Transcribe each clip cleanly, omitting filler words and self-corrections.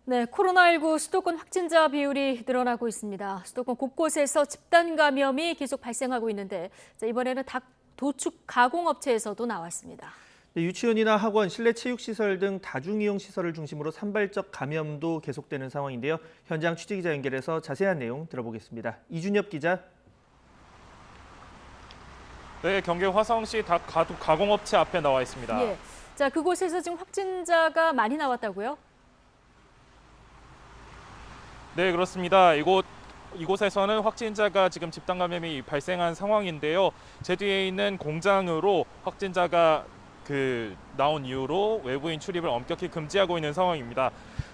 네, 코로나19 수도권 확진자 비율이 늘어나고 있습니다. 수도권 곳곳에서 집단 감염이 계속 발생하고 있는데 이번에는 닭 도축 가공업체에서도 나왔습니다. 네, 유치원이나 학원, 실내 체육시설 등 다중이용 시설을 중심으로 산발적 감염도 계속되는 상황인데요. 현장 취재기자 연결해서 자세한 내용 들어보겠습니다. 이준엽 기자. 네, 경기 화성시 닭 가공업체 앞에 나와 있습니다. 예, 자 그곳에서 지금 확진자가 많이 나왔다고요? 네, 그렇습니다. 이곳에서는 확진자가 지금 집단 감염이 발생한 상황인데요. 제 뒤에 있는 공장으로 확진자가 나온 이후로 외부인 출입을 엄격히 금지하고 있는 상황입니다.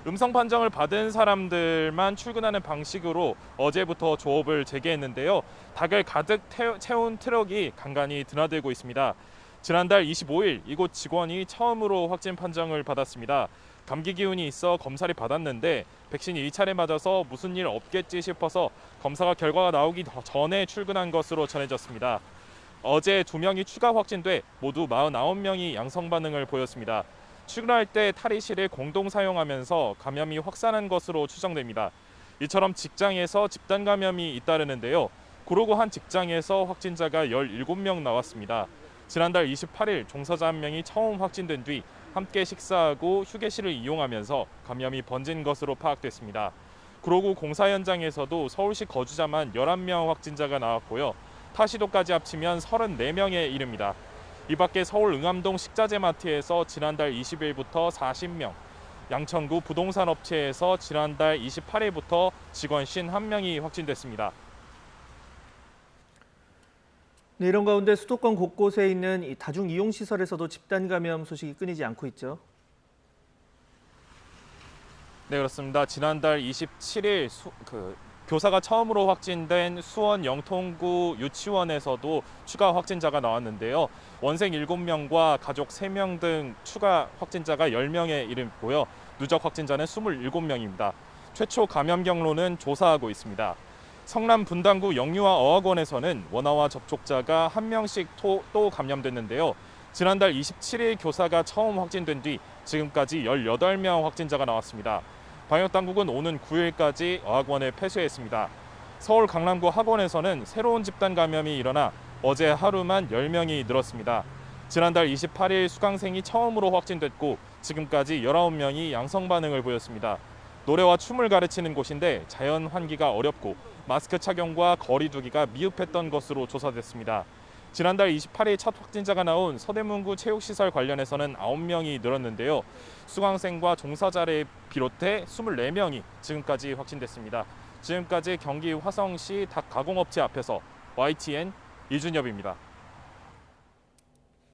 음성 판정을 받은 사람들만 출근하는 방식으로 어제부터 조업을 재개했는데요. 닭을 가득 채운 트럭이 간간히 드나들고 있습니다. 지난달 25일 이곳 직원이 처음으로 확진 판정을 받았습니다. 감기 기운이 있어 검사를 받았는데 백신 2차례 맞아서 무슨 일 없겠지 싶어서 검사 결과가 나오기 전에 출근한 것으로 전해졌습니다. 어제 2명이 추가 확진돼 모두 49명이 양성 반응을 보였습니다. 출근할 때 탈의실을 공동 사용하면서 감염이 확산한 것으로 추정됩니다. 이처럼 직장에서 집단 감염이 잇따르는데요. 구로구 한 직장에서 확진자가 17명 나왔습니다. 지난달 28일 종사자 한 명이 처음 확진된 뒤 함께 식사하고 휴게실을 이용하면서 감염이 번진 것으로 파악됐습니다. 구로구 공사 현장에서도 서울시 거주자만 11명 확진자가 나왔고요. 타시도까지 합치면 34명에 이릅니다. 이 밖에 서울 응암동 식자재 마트에서 지난달 20일부터 40명, 양천구 부동산 업체에서 지난달 28일부터 직원 51명이 확진됐습니다. 네, 이런 가운데 수도권 곳곳에 있는 이 다중이용시설에서도 집단 감염 소식이 끊이지 않고 있죠. 네, 그렇습니다. 지난달 27일 교사가 처음으로 확진된 수원 영통구 유치원에서도 추가 확진자가 나왔는데요. 원생 7명과 가족 3명 등 추가 확진자가 10명에 이르고요. 누적 확진자는 27명입니다. 최초 감염 경로는 조사하고 있습니다. 성남 분당구 영유아 어학원에서는 원아와 접촉자가 1명씩 또 감염됐는데요. 지난달 27일 교사가 처음 확진된 뒤 지금까지 18명 확진자가 나왔습니다. 방역당국은 오는 9일까지 어학원을 폐쇄했습니다. 서울 강남구 학원에서는 새로운 집단 감염이 일어나 어제 하루만 10명이 늘었습니다. 지난달 28일 수강생이 처음으로 확진됐고 지금까지 19명이 양성 반응을 보였습니다. 노래와 춤을 가르치는 곳인데 자연 환기가 어렵고 마스크 착용과 거리 두기가 미흡했던 것으로 조사됐습니다. 지난달 28일 첫 확진자가 나온 서대문구 체육시설 관련해서는 9명이 늘었는데요. 수강생과 종사자를 비롯해 24명이 지금까지 확진됐습니다. 지금까지 경기 화성시 닭 가공업체 앞에서 YTN 이준엽입니다.